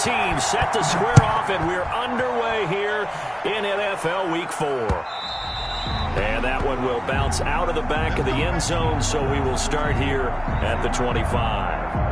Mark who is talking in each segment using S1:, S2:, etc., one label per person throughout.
S1: teams set to square off, and we're underway here in NFL Week 4. And that one will bounce out of the back of the end zone, so we will start here at the 25.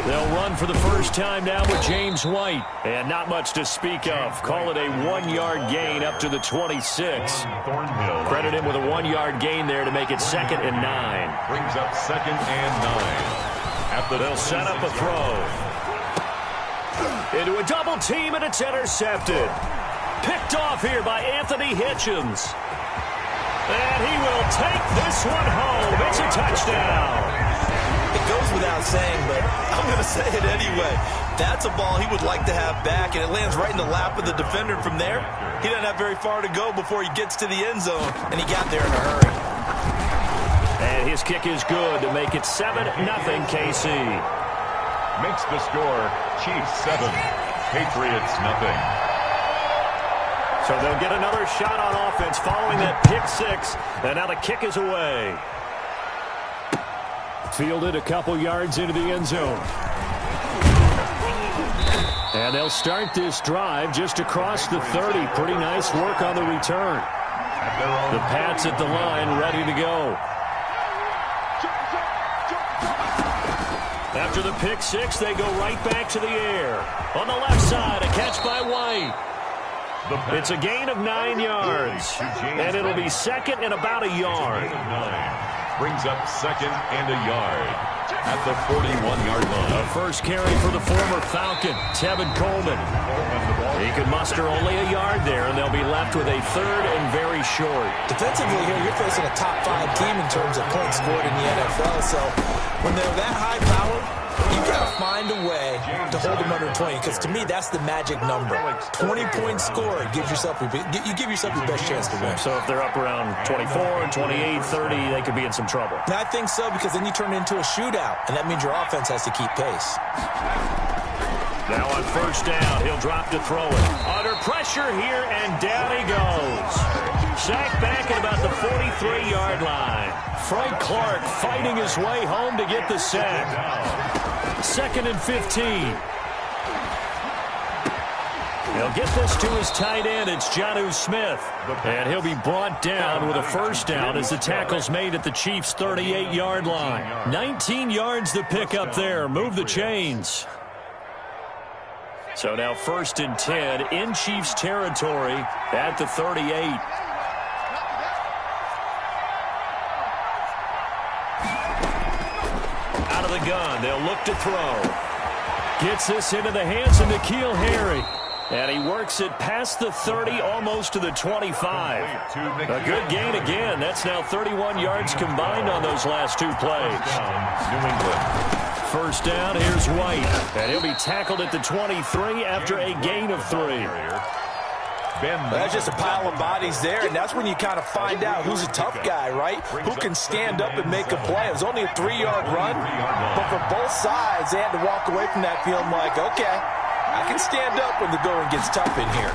S1: They'll run for the first time now with James White. And not much to speak of. Call it a 1-yard gain up to the 26. Credit him with a 1-yard gain there to make it 2nd and 9.
S2: Brings up 2nd and 9.
S1: They'll set up a throw. Into a double team, and it's intercepted. Picked off here by Anthony Hitchens. And he will take this one home. It's a touchdown.
S3: It goes without saying, but I'm going to say it anyway. That's a ball he would like to have back, and it lands right in the lap of the defender. From there, he doesn't have very far to go before he gets to the end zone, and he got there in a hurry.
S1: And his kick is good to make it 7-0 KC.
S2: Makes the score Chiefs 7, Patriots 0.
S1: So they'll get another shot on offense following that pick 6, and now the kick is away. Fielded a couple yards into the end zone. And they'll start this drive just across the 30. Pretty nice work on the return. The Pats at the line, ready to go. After the pick 6, they go right back to the air. On the left side, a catch by White. It's a gain of 9 yards. And it'll be 2nd and about a yard.
S2: Brings up 2nd and a yard at the 41-yard line.
S1: A first carry for the former Falcon, Tevin Coleman. He could muster only a yard there, and they'll be left with a 3rd and very short.
S3: Defensively here, you're facing a top 5 team in terms of points scored in the NFL. So when they're that high powered, you've got to find a way to hold them under 20, because to me, that's the magic number. 20 points scored gives yourself you give yourself your best chance to win.
S1: So if they're up around 24, 28, 30, they could be in some trouble.
S3: And I think so, because then you turn it into a shootout, and that means your offense has to keep pace.
S1: Now on first down, he'll drop to throw it. Under pressure here, and down he goes. Sacked back at about the 43-yard line. Frank Clark fighting his way home to get the sack. 2nd and 15. He'll get this to his tight end. It's Jonnu Smith. And he'll be brought down with a first down as the tackle's made at the Chiefs' 38-yard line. 19 yards to pick up there. Move the chains. So now 1st and 10 in Chiefs territory at the 38. Out of the gun, they'll look to throw. Gets this into the hands of N'Keal Harry. And he works it past the 30, almost to the 25. A good gain again. That's now 31 yards combined on those last 2 plays.
S2: New England.
S1: First down, here's White. And he'll be tackled at the 23 after a gain of 3.
S3: That's just a pile of bodies there, and that's when you kind of find out who's a tough guy, right? Who can stand up and make a play. It was only a 3-yard run, but for both sides, they had to walk away from that feeling like, okay, I can stand up when the going gets tough in here.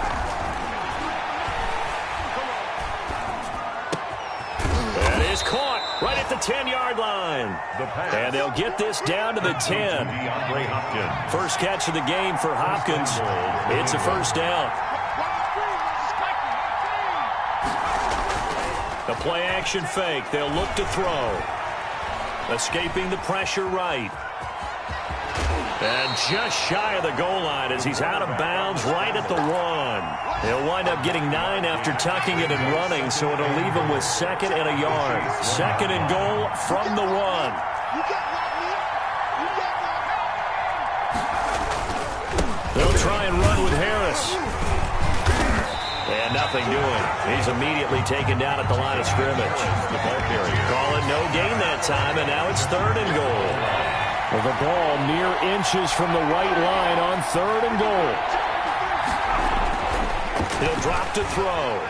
S1: That is caught right at the 10-yard line. And they'll get this down to the 10. First catch of the game for Hopkins. It's a first down. The play action fake. They'll look to throw. Escaping the pressure right. And just shy of the goal line as he's out of bounds right at the 1. He'll wind up getting 9 after tucking it and running, so it'll leave him with 2nd and a yard. 2nd and goal from the 1. They'll try and run with Harris. And nothing doing. He's immediately taken down at the line of scrimmage. The ball carrier. Call it no gain that time, and now it's 3rd and goal. Well, the ball mere inches from the white line on 3rd and goal. He'll drop to throw.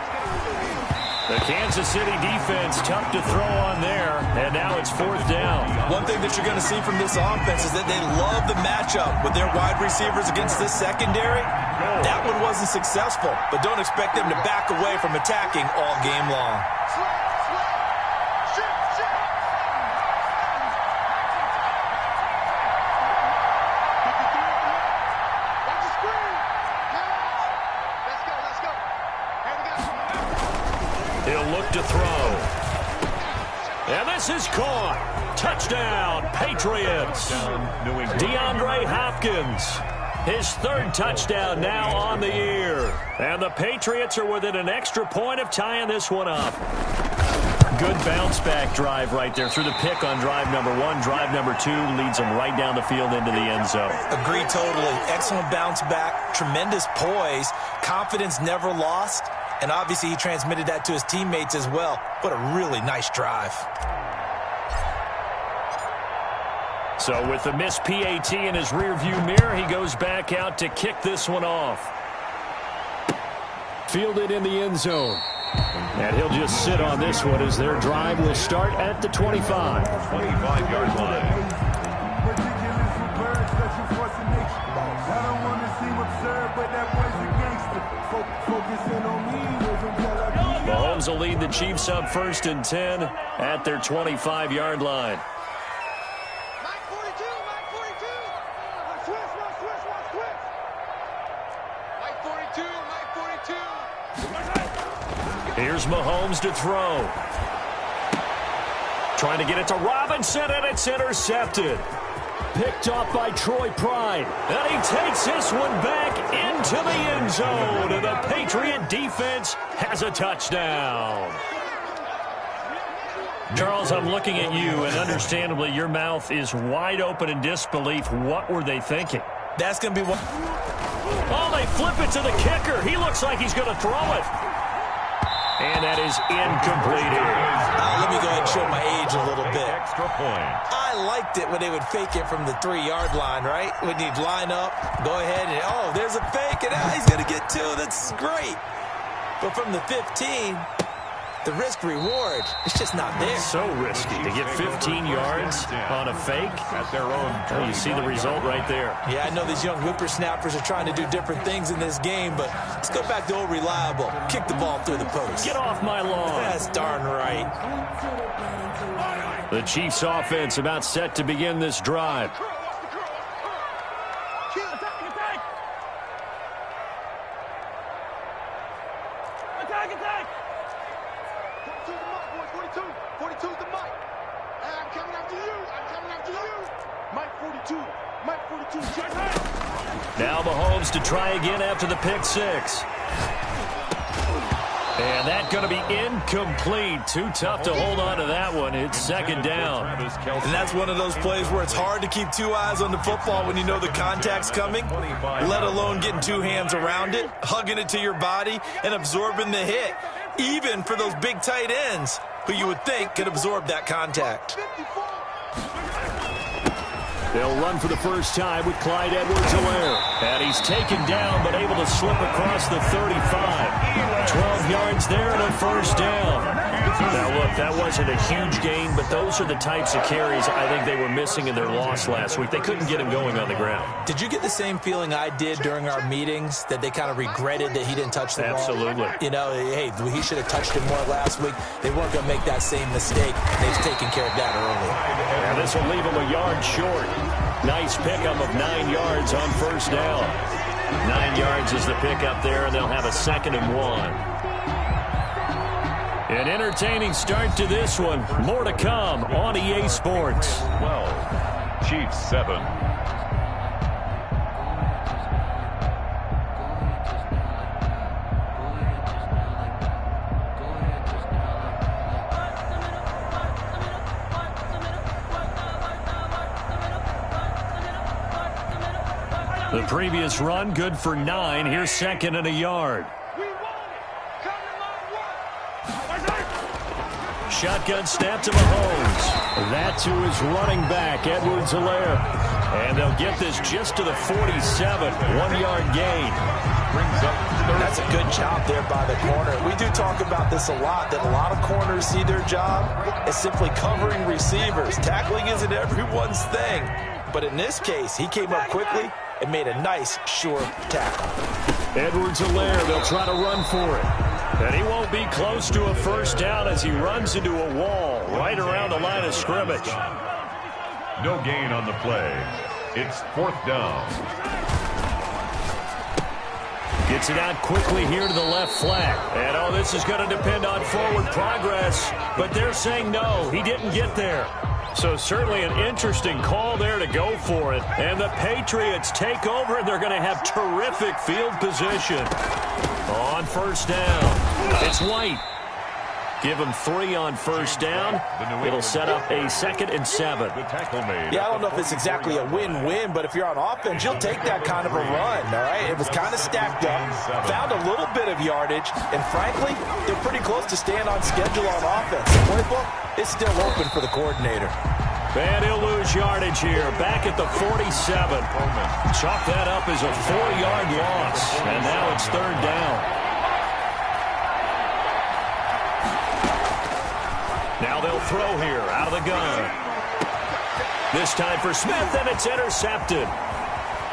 S1: The Kansas City defense tough to throw on there, and now it's 4th down.
S3: One thing that you're going to see from this offense is that they love the matchup with their wide receivers against this secondary. That one wasn't successful, but don't expect them to back away from attacking all game long.
S1: He'll look to throw. And this is caught. Touchdown, Patriots. DeAndre Hopkins. His 3rd touchdown now on the year. And the Patriots are within an extra point of tying this one up. Good bounce-back drive right there through the pick on drive number 1. Drive number 2 leads them right down the field into the end zone.
S3: Agree totally. Excellent bounce-back, tremendous poise, confidence never lost. And obviously he transmitted that to his teammates as well. What a really nice drive.
S1: So with the missed PAT in his rearview mirror, he goes back out to kick this one off. Fielded in the end zone. And he'll just sit on this one as their drive will start at the 25.
S2: 25-yard line.
S1: Mahomes will lead the Chiefs up 1st and 10 at their 25-yard line. Here's Mahomes to throw. Trying to get it to Robinson, and it's intercepted. Picked off by Troy Pride. And he takes this one back into the end zone. And the Patriot defense has a touchdown. Charles, I'm looking at you, and understandably your mouth is wide open in disbelief. What were they thinking?
S3: That's going to be what...
S1: Oh, they flip it to the kicker. He looks like he's going to throw it. And that is incomplete here.
S3: Let me go ahead and show my age a little bit.
S2: Extra point.
S3: I liked it when they would fake it from the 3-yard line, right? When you'd line up, go ahead and, oh, there's a fake, and he's going to get 2. That's great. But from the 15, the risk-reward, it's just not there.
S1: So risky to get 15 yards on a fake.
S2: At their own.
S1: Oh, you see the result right there.
S3: Yeah, I know these young whippersnappers are trying to do different things in this game, but let's go back to old reliable. Kick the ball through the post.
S1: Get off my lawn.
S3: That's darn right.
S1: The Chiefs offense about set to begin this drive. Now Mahomes to try again after the pick 6. And that's going to be incomplete. Too tough to hold on to that one. It's 2nd down.
S3: And that's one of those plays where it's hard to keep 2 eyes on the football when you know the contact's coming, let alone getting 2 hands around it, hugging it to your body, and absorbing the hit, even for those big tight ends who you would think could absorb that contact.
S1: They'll run for the first time with Clyde Edwards-Helaire. And he's taken down, but able to slip across the 35. 12 yards there and a 1st down. Now, look, that wasn't a huge gain, but those are the types of carries I think they were missing in their loss last week. They couldn't get him going on the ground.
S3: Did you get the same feeling I did during our meetings, that they kind of regretted that he didn't touch the ball?
S1: Absolutely.
S3: You know, hey, he should have touched it more last week. They weren't going to make that same mistake. They've taken care of that early.
S1: And this will leave him a yard short. Nice pickup of 9 yards on 1st down. 9 yards is the pickup there, and they'll have a 2nd and 1. An entertaining start to this one. More to come on EA Sports.
S2: 12, Chiefs 7.
S1: The previous run, good for 9. Here's 2nd and a yard. Shotgun snap to Mahomes. That to his running back, Edwards-Helaire. And they'll get this just to the 47. 1 yard gain.
S2: brings up third.
S3: That's a good job there by the corner. We do talk about this a lot, that a lot of corners see their job as simply covering receivers. Tackling isn't everyone's thing. But in this case, he came up quickly and made a nice, sure tackle.
S1: Edwards-Helaire, they'll try to run for it. And he won't be close to a first down as he runs into a wall right around the line of scrimmage.
S2: No gain on the play. It's 4th down.
S1: Gets it out quickly here to the left flat. And, oh, this is going to depend on forward progress. But they're saying no, he didn't get there. So certainly an interesting call there to go for it. And the Patriots take over, and they're going to have terrific field position. On first down, it's White. Give him 3 on first down. It'll set up a 2nd and 7.
S3: Yeah, I don't know if it's exactly a win-win, but if you're on offense, you'll take that kind of a run, all right? It was kind of stacked up, found a little bit of yardage, and frankly, they're pretty close to staying on schedule on offense. The playbook is still open for the coordinator.
S1: And he'll lose yardage here, back at the 47. Chalk that up as a 4-yard loss, and now it's 3rd down. Now they'll throw here out of the gun. This time for Smith, and it's intercepted.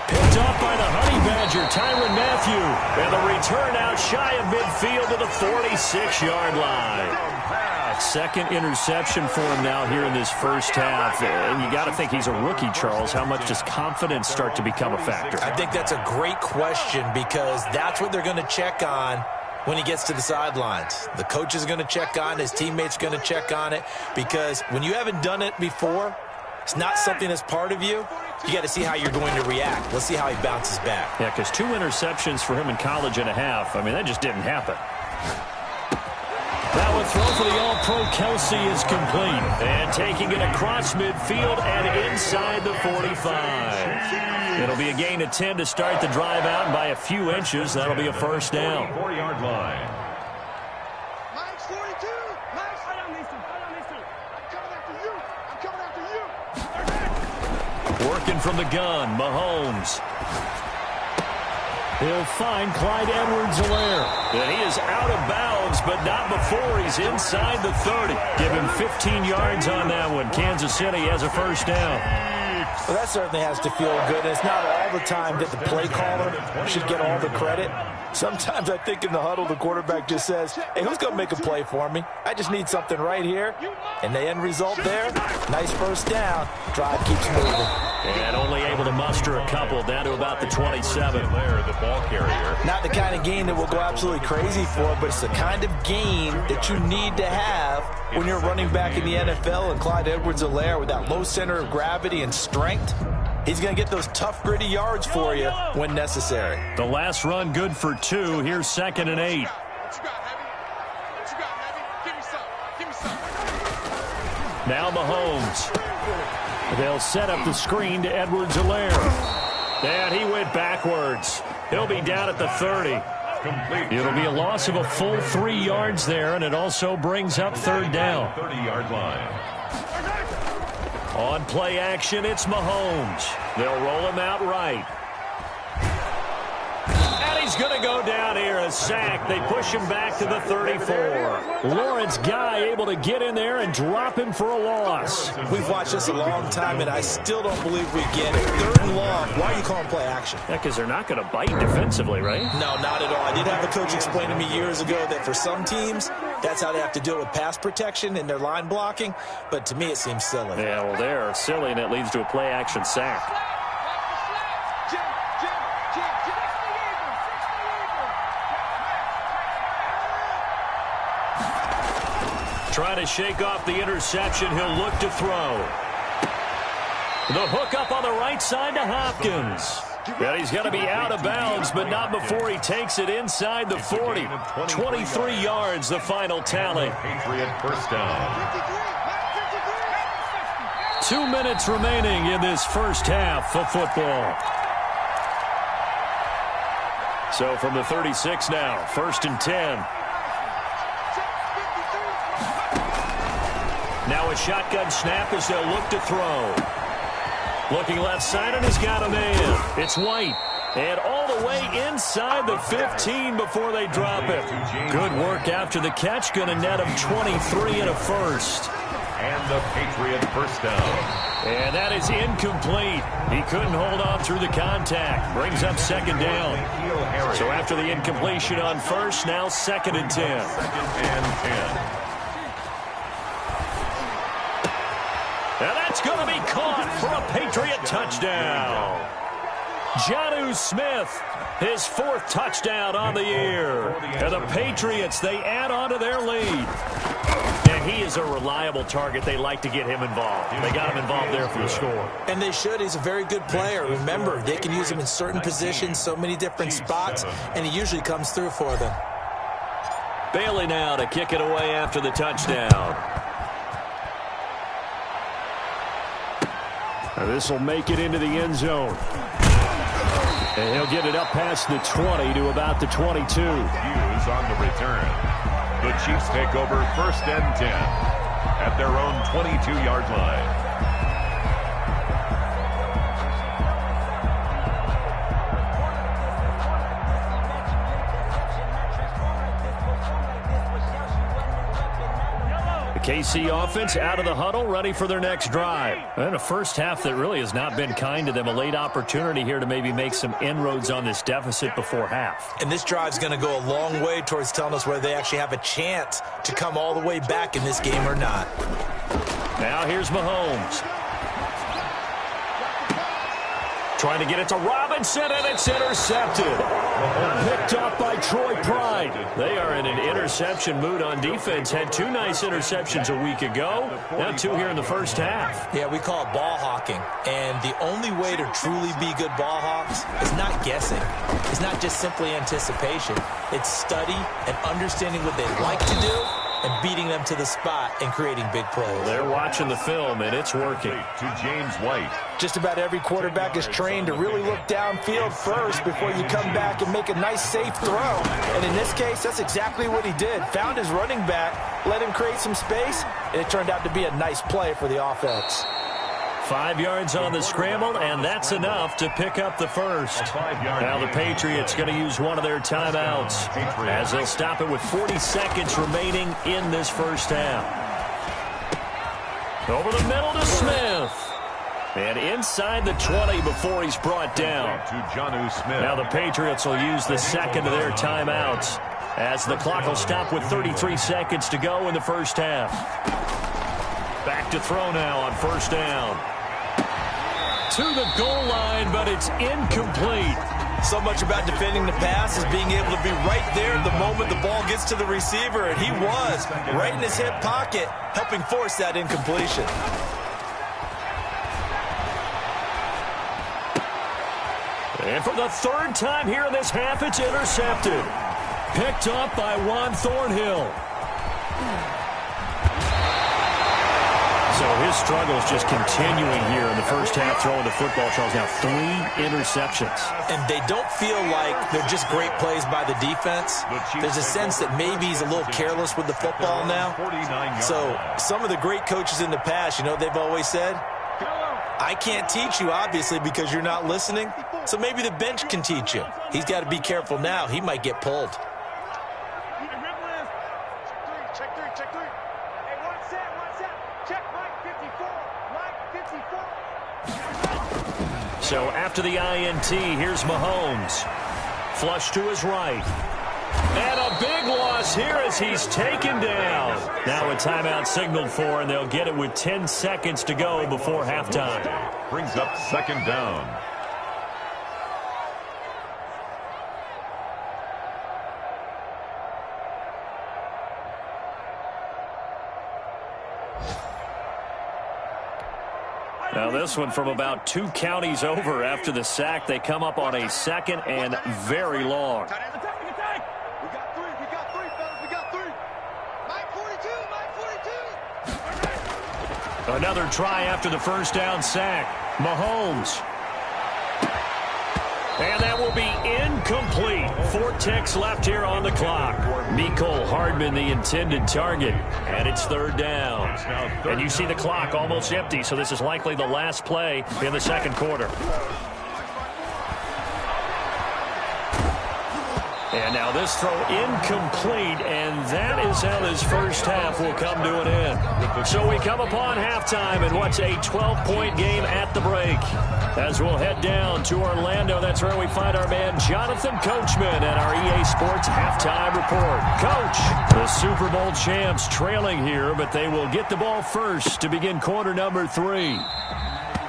S1: Picked up by the Honey Badger, Tyrann Mathieu. And the return out shy of midfield to the 46-yard line. 2nd interception for him now here in this first half. And you got to think he's a rookie, Charles. How much does confidence start to become a factor?
S3: I think that's a great question because that's what they're going to check on when he gets to the sidelines. The coach is going to check on it. His teammates are going to check on it because when you haven't done it before, it's not something that's part of you. You got to see how you're going to react. Let's see how he bounces back.
S1: Yeah, because 2 interceptions for him in college and a half. I mean, that just didn't happen. That one throw for the All-Pro Kelsey is complete. And taking it across midfield and inside the 45. It'll be a gain of 10 to start the drive out, and by a few inches, that'll be a first down.
S2: 4-yard line.
S4: Mine's 42. Mine's right on these two. Right on these two. I'm coming after you. I'm coming after you.
S1: Working from the gun, Mahomes. He'll find Clyde Edwards-Helaire. And he is out of bounds, but not before he's inside the 30. Give him 15 yards on that one. Kansas City has a first down.
S3: Well, that certainly has to feel good. It's not all the time that the play caller should get all the credit. Sometimes I think in the huddle, the quarterback just says, hey, who's going to make a play for me? I just need something right here. And the end result there, nice first down. Drive keeps moving.
S1: And only able to muster a couple down to about the 27.
S2: There, the ball carrier.
S3: Not the kind of game that we'll go absolutely crazy for, but it's the kind of game that you need to have when you're running back in the NFL. And Clyde Edwards-Helaire with that low center of gravity and strength, he's going to get those tough, gritty yards for you when necessary.
S1: The last run good for 2. Here's 2nd and 8.
S4: What you got, Heavy? What you got, Heavy? Give me some. Give me some.
S1: Now Mahomes. They'll set up the screen to Edwards-Helaire. And he went backwards. He'll be down at the 30.
S2: Complete.
S1: It'll be a loss of a full 3 yards there, and it also brings up 3rd down.
S2: 30-yard line.
S1: On play action, it's Mahomes. They'll roll him out right. And he's going to go down here, a sack. They push him back to the 34. Lawrence Guy able to get in there and drop him for a loss.
S3: We've watched this a long time, and I still don't believe we get it. 3rd and long. Why are you calling play action?
S1: Yeah, because they're not going to bite defensively, right?
S3: No, not at all. I did have a coach explain to me years ago that for some teams, that's how they have to deal with pass protection and their line blocking. But to me, it seems silly.
S1: Yeah, well, they're silly, and it leads to a play action sack. Trying to shake off the interception. He'll look to throw. The hook up on the right side to Hopkins. And he's going to be out of bounds, but not before he takes it inside the 40. 23 yards, the final tally.
S2: Patriot first down.
S1: 2 minutes remaining in this first half of football. So from the 36 now, 1st and 10. Now a shotgun snap as they'll look to throw. Looking left side, and he's got a man. It's White. And all the way inside the 15 before they drop it. Good work after the catch. Going to net him 23 and a first.
S2: And the Patriot first down.
S1: And that is incomplete. He couldn't hold on through the contact. Brings up second down. So after the incompletion on first, now 2nd and 10.
S2: 2nd and 10.
S1: And that's going to be caught for a Patriot touchdown. Jonnu Smith, his 4th touchdown on the year. And the Patriots, they add on to their lead. And he is a reliable target. They like to get him involved. They got him involved there for the score.
S3: And they should. He's a very good player. Remember, they can use him in certain positions, so many different spots, and he usually comes through for them.
S1: Bailey now to kick it away after the touchdown. This will make it into the end zone. And he'll get it up past the 20 to about the 22.
S2: Hughes on the return. The Chiefs take over 1st and 10 at their own 22-yard line.
S1: KC offense out of the huddle, ready for their next drive. And a first half that really has not been kind to them. A late opportunity here to maybe make some inroads on this deficit before half.
S3: And this drive's going to go a long way towards telling us whether they actually have a chance to come all the way back in this game or not.
S1: Now here's Mahomes. Trying to get it to Robinson, and it's intercepted. Picked up by Troy Pride. They are in an interception mood on defense. Had 2 nice interceptions a week ago. Now 2 here in the first half.
S3: Yeah, we call it ball hawking. And the only way to truly be good ball hawks is not guessing. It's not just simply anticipation. It's study and understanding what they like to do and beating them to the spot and creating big plays.
S1: They're watching the film, and it's working.
S2: To James White.
S3: Just about every quarterback is trained to really look downfield first before you come back and make a nice, safe throw. And in this case, that's exactly what he did. Found his running back, let him create some space, and it turned out to be a nice play for the offense.
S1: 5 yards on the scramble, and that's enough to pick up the first. Now the Patriots going to use one of their timeouts as they'll stop it with 40 seconds remaining in this first half. Over the middle to Smith. And inside the 20 before he's brought down.
S2: To Jonnu Smith.
S1: Now the Patriots will use the second of their timeouts as the clock will stop with 33 seconds to go in the first half. Back to throw now on first down. To the goal line, but it's incomplete.
S3: So much about defending the pass is being able to be right there at the moment the ball gets to the receiver, and he was right in his hip pocket, helping force that incompletion.
S1: And for the 3rd time here in this half, it's intercepted. Picked up by Juan Thornhill. So his struggles just continuing here in the first half throwing the football. Charles, now 3 interceptions.
S3: And they don't feel like they're just great plays by the defense. There's a sense that maybe he's a little careless with the football now. So some of the great coaches in the past, you know, they've always said, I can't teach you, obviously, because you're not listening. So maybe the bench can teach you. He's got to be careful now. He might get pulled.
S4: Check three. Hey, one set. Check right 54.
S1: So after the INT, here's Mahomes. Flush to his right. And a big loss here as he's taken down. Now a timeout signaled for, and they'll get it with 10 seconds to go before halftime.
S2: Brings up 2nd down.
S1: Now this one from about 2 counties over after the sack. They come up on a 2nd and very long.
S4: We got three, fellas. We got 3. Mike 42.
S1: Another try after the first down sack. Mahomes. And that will be incomplete. 4 ticks left here on the clock. Mecole Hardman, the intended target. And it's 3rd down. And you see the clock almost empty, so this is likely the last play in the 2nd quarter. And now this throw incomplete, and that is how this first half will come to an end. So we come upon halftime in what's a 12-point game at the break. As we'll head down to Orlando, that's where we find our man Jonathan Coachman at our EA Sports Halftime Report. Coach, the Super Bowl champs trailing here, but they will get the ball first to begin quarter number 3.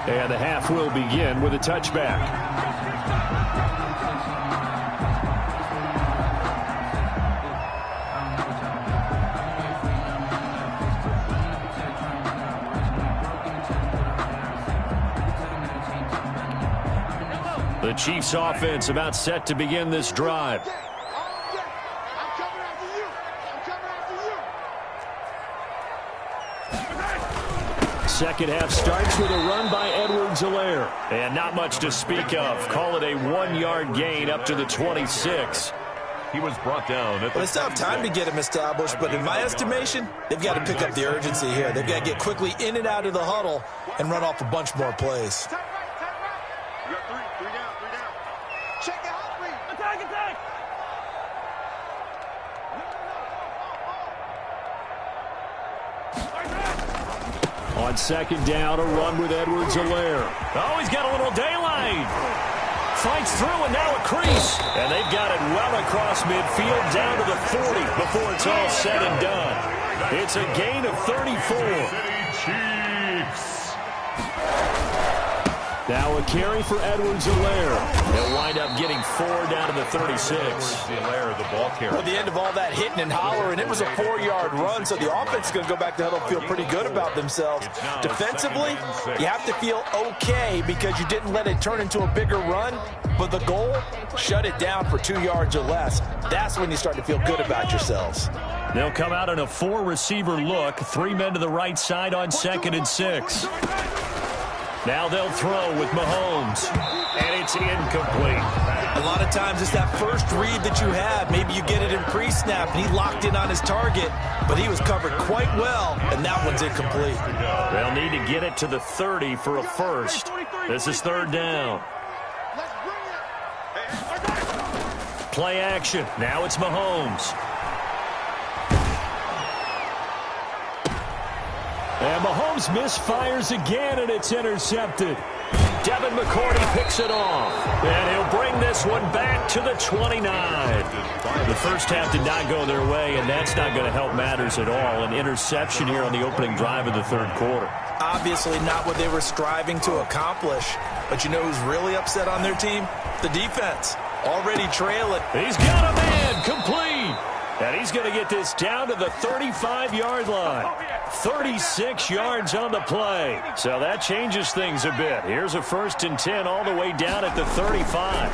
S1: And the half will begin with a touchback. The Chiefs offense about set to begin this drive. Second half starts with a run by Edwards-Helaire. And not much to speak of. Call it a 1-yard gain up to the 26.
S2: He was brought down.
S3: Well, they still have time to get him established, but in my estimation, they've got to pick up the urgency here. They've got to get quickly in and out of the huddle and run off a bunch more plays.
S4: Check out, read. Attack!
S1: On second down, a run with Edwards-Helaire. Oh, he's got a little daylight. Fights through, and now a crease. And they've got it well across midfield down to the 40 before it's all said and done. It's a gain of 34.
S2: Chiefs.
S1: Now a carry for Edwards-Helaire. They'll wind up getting 4 down to the 36.
S2: Edwards-Helaire, the ball carrier.
S3: Well, the end of all that hitting and hollering, it was a 4-yard run, so the offense is going to go back to huddle and feel pretty good about themselves. Defensively, you have to feel okay because you didn't let it turn into a bigger run, but the goal, shut it down for 2 yards or less. That's when you start to feel good about yourselves.
S1: They'll come out in a 4-receiver look. 3 men to the right side on 2nd and 6. Now they'll throw with Mahomes. And it's incomplete.
S3: A lot of times it's that first read that you have. Maybe you get it in pre-snap, and he locked in on his target, but he was covered quite well, and that one's incomplete.
S1: They'll need to get it to the 30 for a first. This is 3rd down. Play action. Now it's Mahomes. And Mahomes misfires again, and it's intercepted. Devin McCourty picks it off. And he'll bring this one back to the 29. The first half did not go their way, and that's not going to help matters at all. An interception here on the opening drive of the 3rd quarter.
S3: Obviously not what they were striving to accomplish. But you know who's really upset on their team? The defense. Already trailing.
S1: He's got a man complete. And he's going to get this down to the 35-yard line. 36 yards on the play. So that changes things a bit. Here's a 1st and 10 all the way down at the 35.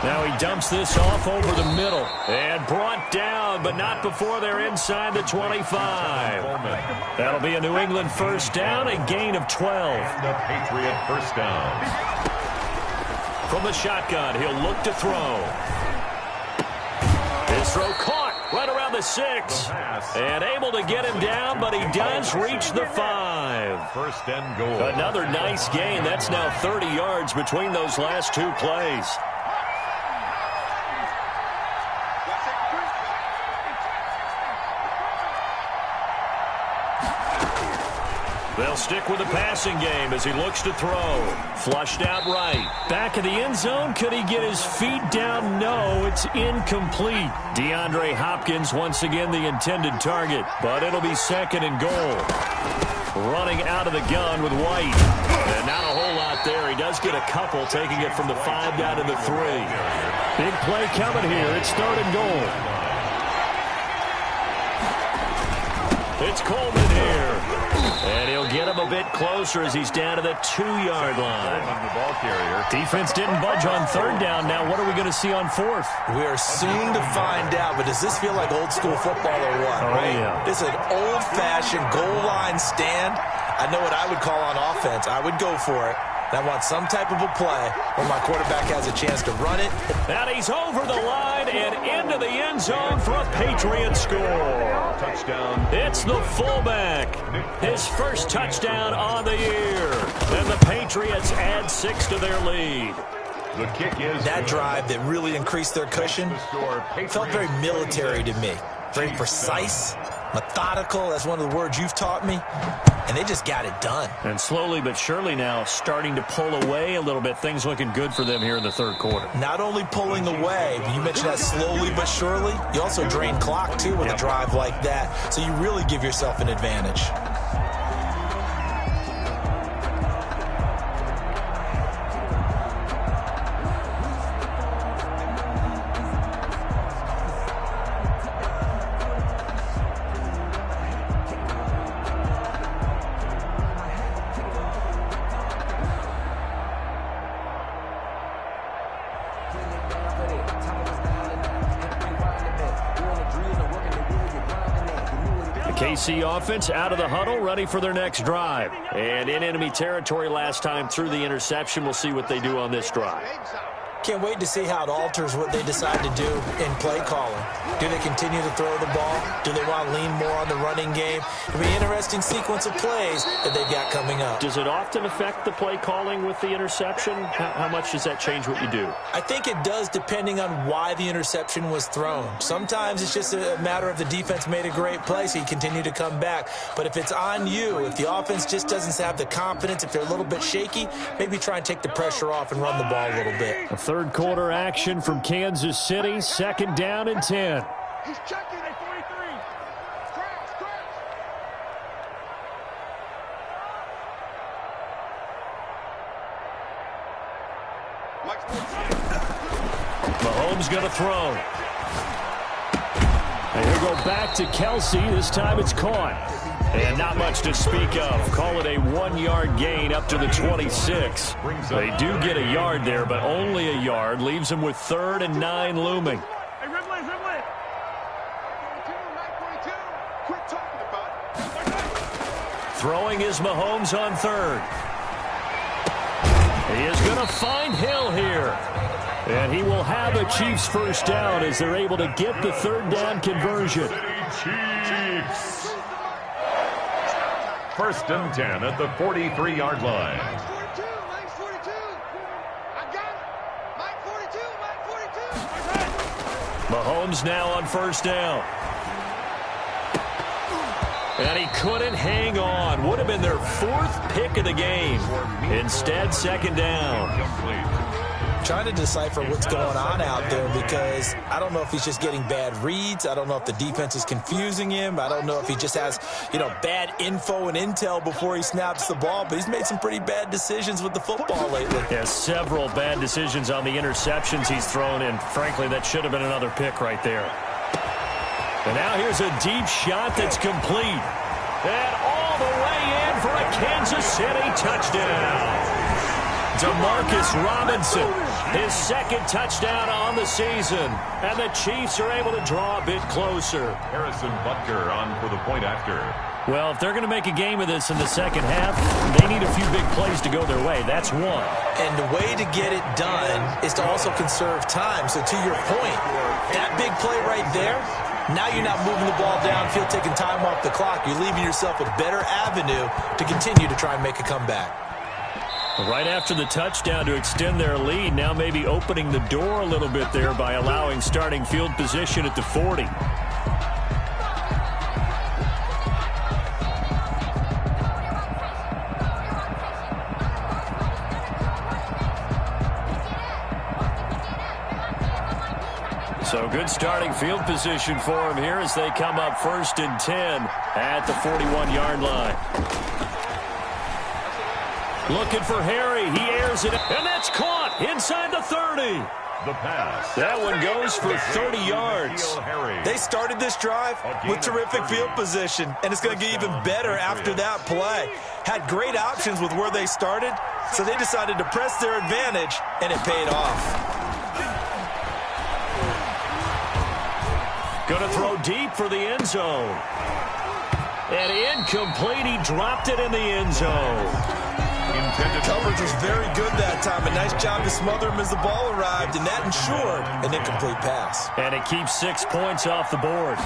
S1: Now he dumps this off over the middle. And brought down, but not before they're inside the 25. That'll be a New England 1st down, a gain of 12.
S2: The Patriot 1st down.
S1: From the shotgun, he'll look to throw. His throw caught right around the 6. And able to get him down, but he does reach the 5.
S2: 1st and goal.
S1: Another nice gain. That's now 30 yards between those last 2 plays. They'll stick with the passing game as he looks to throw. Flushed out right. Back of the end zone. Could he get his feet down? No, it's incomplete. DeAndre Hopkins once again the intended target, but it'll be 2nd and goal. Running out of the gun with White. And not a whole lot there. He does get a couple, taking it from the 5 down to the 3. Big play coming here. It's 3rd and goal. It's Coleman here. And he'll get him a bit closer as he's down to the 2-yard line.
S2: The ball carrier.
S1: Defense didn't budge on 3rd down. Now what are we going to see on 4th?
S3: We are soon to find out, but does this feel like old school football or what?
S1: Oh,
S3: right?
S1: Yeah.
S3: This is an old-fashioned goal line stand. I know what I would call on offense. I would go for it. I want some type of a play where my quarterback has a chance to run it.
S1: And he's over the line and into the end zone for a Patriot score.
S2: Touchdown.
S1: It's the fullback. His first touchdown on the year. And the Patriots add 6 to their lead.
S2: The kick is
S3: that drive that really increased their cushion felt very military to me. Very precise, methodical. That's one of the words you've taught me. And they just got it done.
S1: And slowly but surely now starting to pull away a little bit. Things looking good for them here in the third quarter.
S3: Not only pulling away, but you mentioned that slowly but surely. You also drain clock, too, with a drive like that. So you really give yourself an advantage.
S1: KC offense out of the huddle, ready for their next drive. And in enemy territory last time through the interception. We'll see what they do on this drive.
S3: Can't wait to see how it alters what they decide to do in play calling. Do they continue to throw the ball? Do they want to lean more on the running game? It'll be an interesting sequence of plays that they've got coming up.
S1: Does it often affect the play calling with the interception? How much does that change what you do?
S3: I think it does, depending on why the interception was thrown. Sometimes it's just a matter of the defense made a great play, so you continue to come back. But if it's on you, if the offense just doesn't have the confidence, if they're a little bit shaky, maybe try and take the pressure off and run the ball a little bit.
S1: Third quarter action from Kansas City, second down and 10.
S4: He's checking at 43. Scratch.
S1: Mahomes going to throw. And he'll go back to Kelsey. This time it's caught. And not much to speak of. Call it a 1-yard gain up to the 26. They do get a yard there, but only a yard. Leaves them with 3rd and 9 looming.
S4: Hey, Ridley. 942. Quit talking about it.
S1: Throwing is Mahomes on 3rd. He is going to find Hill here. And he will have a Chiefs first down as they're able to get the 3rd down conversion.
S2: Chiefs. 1st and 10 at the 43-yard line.
S4: Mike's 42. I got it. Mike 42.
S1: Mahomes now on 1st down. And he couldn't hang on. Would have been their 4th pick of the game. Instead, 2nd down.
S3: Trying to decipher what's going on out there, because I don't know if he's just getting bad reads. I don't know if the defense is confusing him. I don't know if he just has, bad info and intel before he snaps the ball. But he's made some pretty bad decisions with the football lately.
S1: Yeah, several bad decisions on the interceptions he's thrown in. Frankly, that should have been another pick right there. And now here's a deep shot that's complete. And all the way in for a Kansas City touchdown. Demarcus Robinson, his 2nd touchdown on the season. And the Chiefs are able to draw a bit closer.
S2: Harrison Butker on for the point after.
S1: Well, if they're going to make a game of this in the second half, they need a few big plays to go their way. That's one.
S3: And the way to get it done is to also conserve time. So to your point, that big play right there, now you're not moving the ball downfield, taking time off the clock. You're leaving yourself a better avenue to continue to try and make a comeback.
S1: Right after the touchdown to extend their lead, now maybe opening the door a little bit there by allowing starting field position at the 40. So good starting field position for him here as they come up 1st and 10 at the 41-yard line. Looking for Harry. He airs it, and that's caught inside the 30.
S2: The pass.
S1: That one goes for 30 yards.
S3: They started this drive with terrific field position, and it's going to get even better after that play. Had great options with where they started, so they decided to press their advantage, and it paid off.
S1: Going to throw deep for the end zone. And incomplete. He dropped it in the end zone.
S3: Coverage was very good that time. A nice job to smother him as the ball arrived, and that ensured an incomplete pass.
S1: And it keeps 6 points off the board.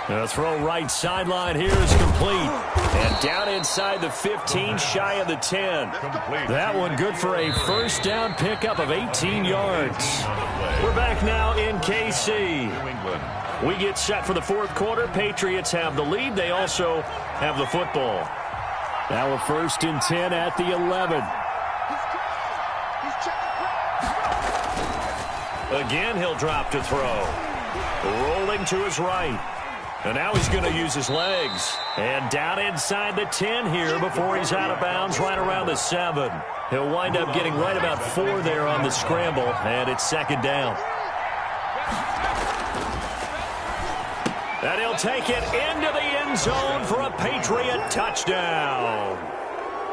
S1: The throw right sideline here is complete. And down inside the 15, shy of the 10. That one good for a first down pickup of 18 yards. We're back now in KC. We get set for the fourth quarter. Patriots have the lead. They also have the football. Now a 1st and 10 at the 11. Again, he'll drop to throw. Rolling to his right. And now he's going to use his legs. And down inside the 10 here before he's out of bounds right around the 7. He'll wind up getting right about 4 there on the scramble, and it's 2nd down. And he'll take it into the end zone for a Patriot touchdown.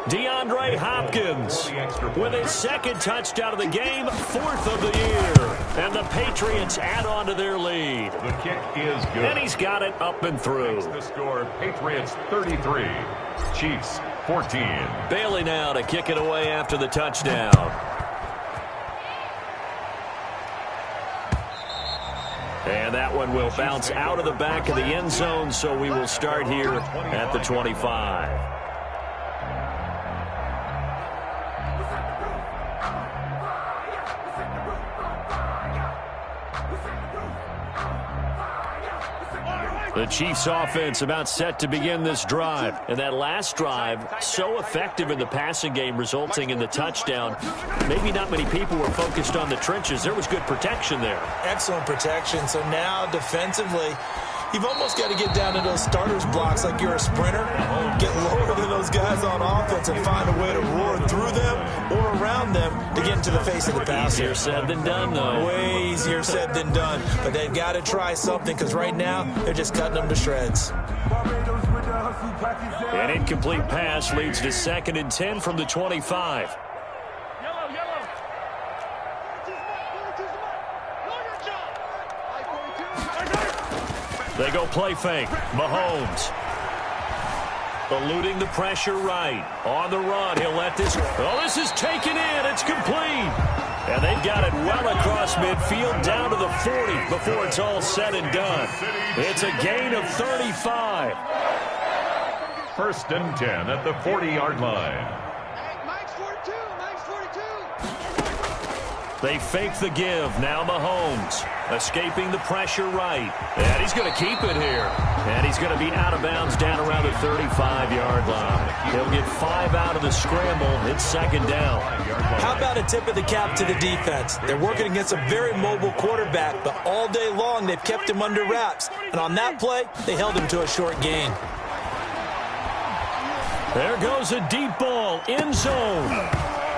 S1: DeAndre Hopkins with his 2nd touchdown of the game, 4th of the year. And the Patriots add on to their lead.
S2: The kick is good.
S1: And he's got it up and through.
S2: The score, Patriots 33, Chiefs 14.
S1: Bailey now to kick it away after the touchdown. And that one will bounce out of the back of the end zone, so we will start here at the 25. The Chiefs offense about set to begin this drive. And that last drive, so effective in the passing game, resulting in the touchdown. Maybe not many people were focused on the trenches. There was good protection there.
S3: Excellent protection. So now defensively, you've almost got to get down to those starters blocks like you're a sprinter. Get lower than those guys on offense and find a way to roar through them or around them to get into the face of the passer.
S1: Easier said than done, though.
S3: Way easier said than done. But they've got to try something because right now they're just cutting them to shreds.
S1: An incomplete pass leads to 2nd and 10 from the 25. They go play fake. Mahomes eluding the pressure right. On the run, he'll let this. Oh, this is taken in. It's complete. And they've got it well across midfield down to the 40 before it's all said and done. It's a gain of 35.
S2: 1st and 10 at the 40-yard line.
S1: They fake the give. Now Mahomes escaping the pressure right. And he's going to keep it here. And he's going to be out of bounds down around the 35-yard line. He'll get 5 out of the scramble. It's 2nd down.
S3: How about a tip of the cap to the defense? They're working against a very mobile quarterback, but all day long they've kept him under wraps. And on that play, they held him to a short gain.
S1: There goes a deep ball. End zone.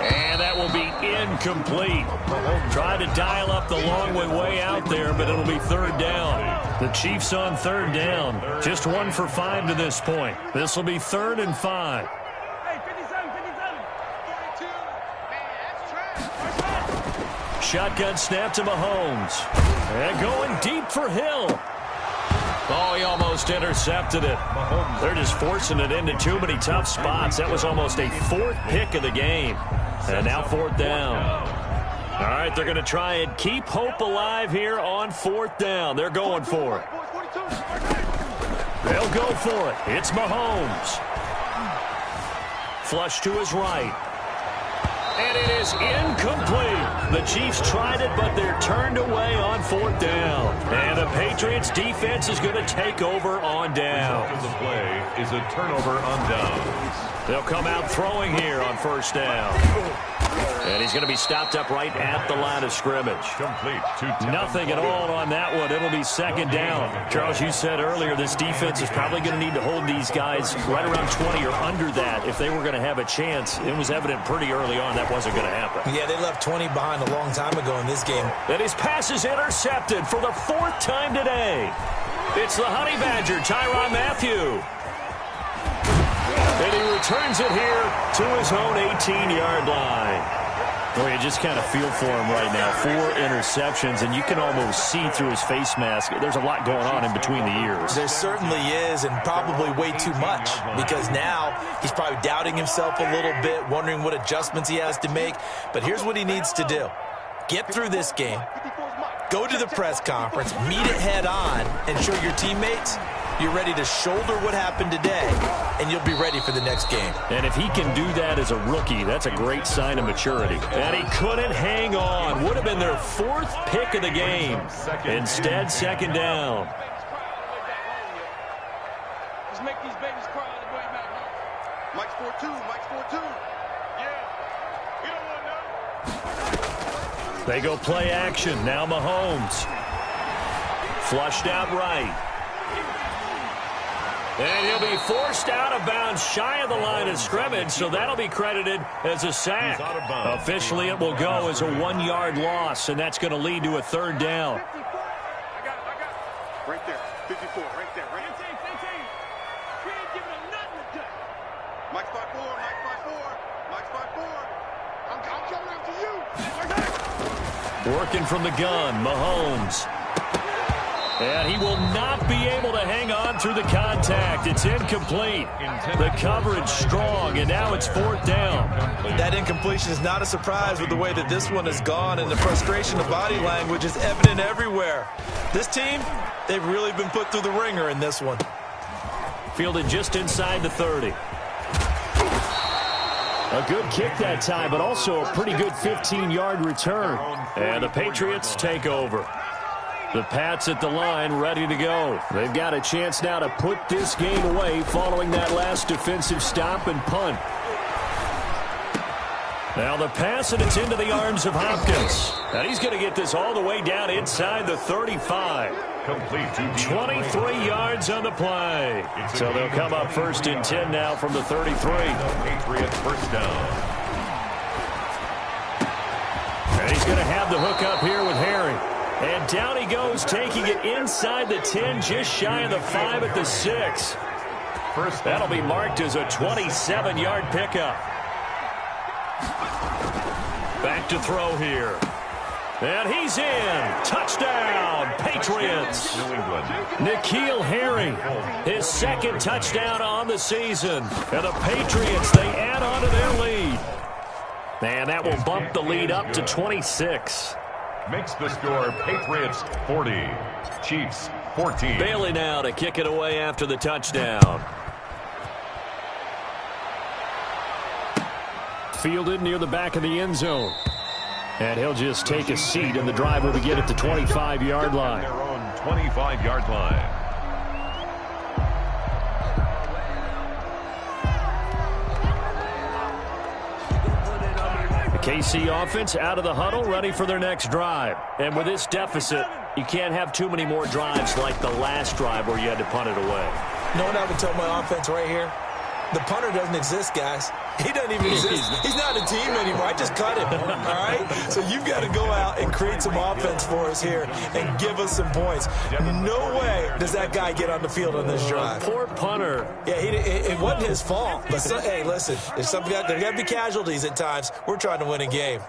S1: And that will be incomplete. Tried to dial up the long way out there, but it'll be 3rd down. The Chiefs on 3rd down. Just 1 for 5 to this point. This will be 3rd and 5. Shotgun snap to Mahomes. And going deep for Hill. Oh, he almost intercepted it. They're just forcing it into too many tough spots. That was almost a 4th pick of the game. And now 4th down. All right, they're going to try and keep hope alive here on 4th down. They're going for it. They'll go for it. It's Mahomes. Flush to his right. And it is incomplete. The Chiefs tried it, but they're turned away on 4th down. And the Patriots defense is going to take over on down.
S2: The play is a turnover on downs.
S1: They'll come out throwing here on 1st down. And he's going to be stopped up right at the line of scrimmage.
S2: Complete.
S1: Nothing at all on that one. It'll be 2nd down. Charles, you said earlier this defense is probably going to need to hold these guys right around 20 or under that if they were going to have a chance. It was evident pretty early on that wasn't going to happen.
S3: Yeah, they left 20 behind a long time ago in this game.
S1: And his pass is intercepted for the 4th time today. It's the Honey Badger, Tyrann Mathieu. And he returns it here to his own 18-yard line. Boy, you just kind of feel for him right now. 4 interceptions, and you can almost see through his face mask. There's a lot going on in between the ears.
S3: There certainly is, and probably way too much, because now he's probably doubting himself a little bit, wondering what adjustments he has to make. But here's what he needs to do. Get through this game, go to the press conference, meet it head on, and show your teammates you're ready to shoulder what happened today, and you'll be ready for the next game.
S1: And if he can do that as a rookie, that's a great sign of maturity. And he couldn't hang on. Would have been their 4th pick of the game. Instead, 2nd down.
S4: Just make these babies cry on the way back home. Mike's 4-2. Mike's 4-2. Yeah. We don't want none.
S1: They go play action. Now Mahomes. Flushed out right. And he'll be forced out of bounds shy of the line of scrimmage, so that'll be credited as a sack. Officially, it will go as a 1-yard loss, and that's going to lead to a 3rd down.
S4: I got it. Right there. 54. Right there. Right there. 15. We ain't giving them nothing today. Mike's 5-4. Mike's 5-4. Mike's 5-4. I'm coming after you.
S1: Working from the gun, Mahomes. And he will not be able to hang on through the contact. It's incomplete. The coverage strong, and now it's 4th down.
S3: That incompletion is not a surprise with the way that this one has gone, and the frustration of body language is evident everywhere. This team, they've really been put through the ringer in this one.
S1: Fielded just inside the 30. A good kick that time, but also a pretty good 15-yard return. And the Patriots take over. The Pats at the line, ready to go. They've got a chance now to put this game away following that last defensive stop and punt. Now the pass, and it's into the arms of Hopkins. And he's going to get this all the way down inside the 35.
S2: Complete to
S1: 23 yards on the play. So they'll come up 1st and 10 now from the 33.
S2: Patriots 1st down.
S1: And he's going to have the hook up here with Harry. And down he goes, taking it inside the 10, just shy of the 5 at the 6. That'll be marked as a 27-yard pickup. Back to throw here. And he's in. Touchdown, Patriots.
S2: New England.
S1: N'Keal Harry, his 2nd touchdown on the season. And the Patriots, they add on to their lead. And that will bump the lead up to 26.
S2: Makes the score Patriots 40, Chiefs 14.
S1: Bailey now to kick it away after the touchdown. Fielded near the back of the end zone. And he'll just take a seat, and the drive will begin at the 25-yard line.
S2: Their own 25-yard line.
S1: KC offense out of the huddle, ready for their next drive. And with this deficit, you can't have too many more drives like the last drive where you had to punt it away.
S3: No one ever told my offense right here. The punter doesn't exist, guys. He doesn't even exist. He's not a team anymore. I just cut him, all right? So you've got to go out and create some offense for us here and give us some points. No way does that guy get on the field on this drive.
S1: Poor punter.
S3: Yeah, it wasn't his fault. But, hey, listen, there got to be casualties at times. We're trying to win a game.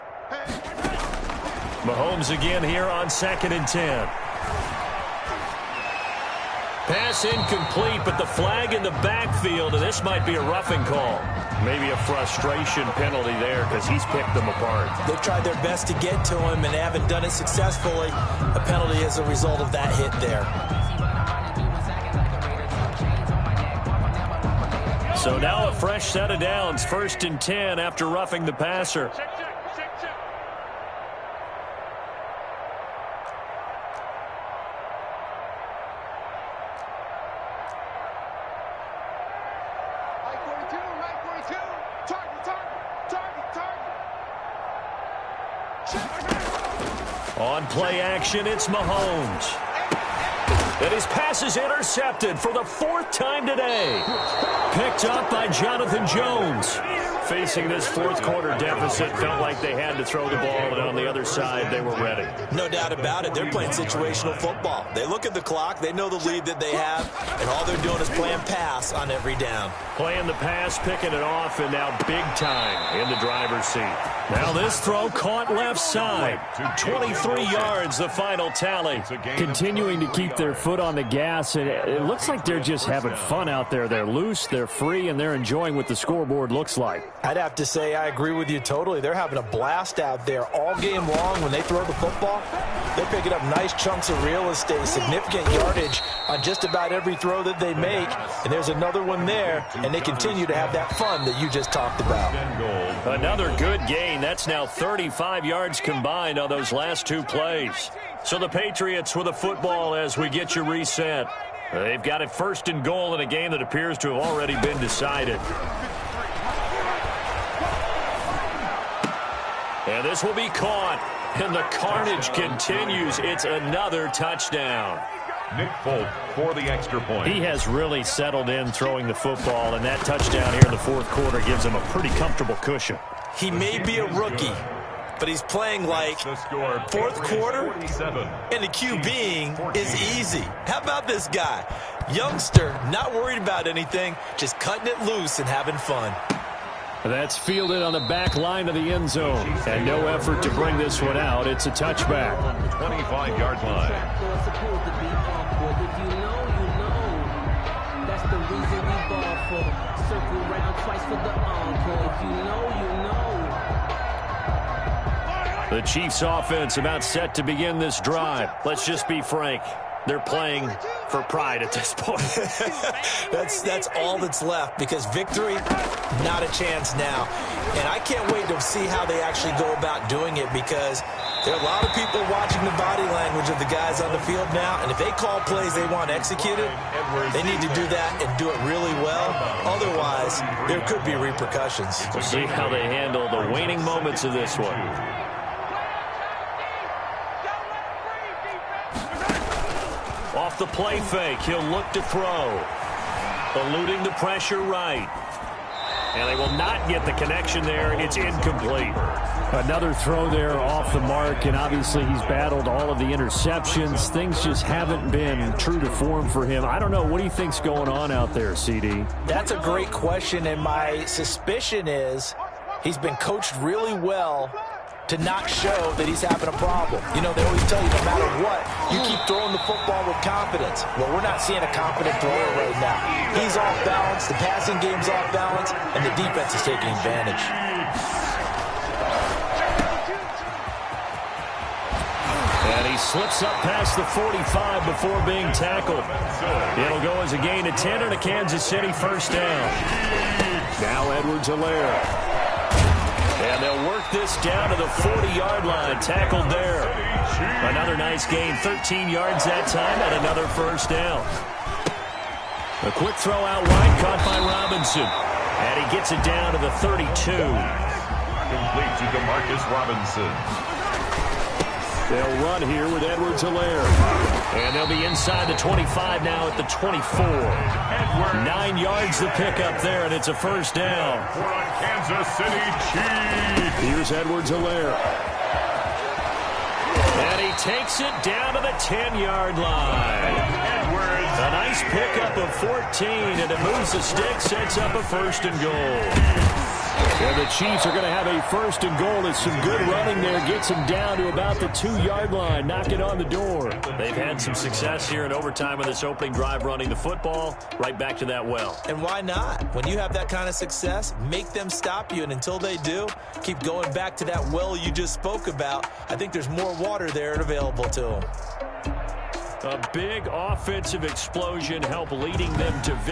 S1: Mahomes again here on 2nd and 10. Pass incomplete, but the flag in the backfield, and this might be a roughing call. Maybe a frustration penalty there because he's picked them apart.
S3: They've tried their best to get to him and haven't done it successfully. A penalty as a result of that hit there.
S1: So now a fresh set of downs, 1st and 10 after roughing the passer. On play action, it's Mahomes. And his pass is intercepted for the 4th time today. Picked up by Jonathan Jones. Facing this 4th quarter deficit, felt like they had to throw the ball, and on the other side, they were ready.
S3: No doubt about it. They're playing situational football. They look at the clock, they know the lead that they have, and all they're doing is playing pass on every down.
S1: Playing the pass, picking it off, and now big time in the driver's seat. Now this throw caught left side. 23 yards, the final tally.
S5: Continuing to keep their foot on the gas, and it looks like they're just having fun out there. They're loose, they're free, and they're enjoying what the scoreboard looks like.
S3: I'd have to say I agree with you totally. They're having a blast out there all game long. When they throw the football, they're picking up nice chunks of real estate, significant yardage on just about every throw that they make. And there's another one there, and they continue to have that fun that you just talked about.
S1: Another good gain. That's now 35 yards combined on those last two plays. So the Patriots with a football as we get you reset. They've got it 1st and goal in a game that appears to have already been decided. And this will be caught. And the carnage continues. It's another touchdown.
S2: Nick Folk for the extra point.
S1: He has really settled in throwing the football, and that touchdown here in the 4th quarter gives him a pretty comfortable cushion.
S3: He may be a rookie, but he's playing like 4th quarter, and the QBing is easy. How about this guy? Youngster, not worried about anything, just cutting it loose and having fun.
S5: That's fielded on the back line of the end zone. And no effort to bring this one out. It's a touchback.
S2: 25-yard line.
S6: That's the reason we ball for. Circle round twice for the encore. If you know, you know.
S1: The Chiefs offense about set to begin this drive. Let's just be frank. They're playing for pride at this point.
S3: That's all that's left, because victory, not a chance now. And I can't wait to see how they actually go about doing it, because there are a lot of people watching the body language of the guys on the field now, and if they call plays they want executed, they need to do that and do it really well. Otherwise, there could be repercussions.
S1: We'll see how they handle the waning moments of this one. Off the play fake, he'll look to throw. Eluding the pressure right. And they will not get the connection there. It's incomplete.
S5: Another throw there off the mark, and obviously he's battled all of the interceptions. Things just haven't been true to form for him. I don't know. What do you think's going on out there, CD?
S3: That's a great question, and my suspicion is he's been coached really well to not show that he's having a problem. You know, they always tell you no matter what, you keep throwing the football with confidence. Well, we're not seeing a confident thrower right now. He's off balance, the passing game's off balance, and the defense is taking advantage.
S1: And he slips up past the 45 before being tackled. It'll go as a gain of 10 and a Kansas City first down. Now Edwards-Helaire. And they'll work this down to the 40-yard line. Tackled there. Another nice gain. 13 yards that time and another first down. A quick throw out wide caught by Robinson. And he gets it down to the 32.
S2: Complete to DeMarcus Robinson.
S1: They'll run here with Edwards-Helaire. And they'll be inside the 25 now at the 24. 9 yards to pick up there, and it's a first down.
S2: For a Kansas City Chiefs.
S1: Here's Edwards-Helaire. And he takes it down to the 10-yard line. A nice pickup of 14, and it moves the stick, sets up a first and goal. And the Chiefs are going to have a first and goal. It's some good running there. Gets them down to about the 2-yard line. Knock it on the door. They've had some success here in overtime in this opening drive running the football. Right back to that well.
S3: And why not? When you have that kind of success, make them stop you. And until they do, keep going back to that well you just spoke about. I think there's more water there and available to them.
S1: A big offensive explosion helped leading them to victory.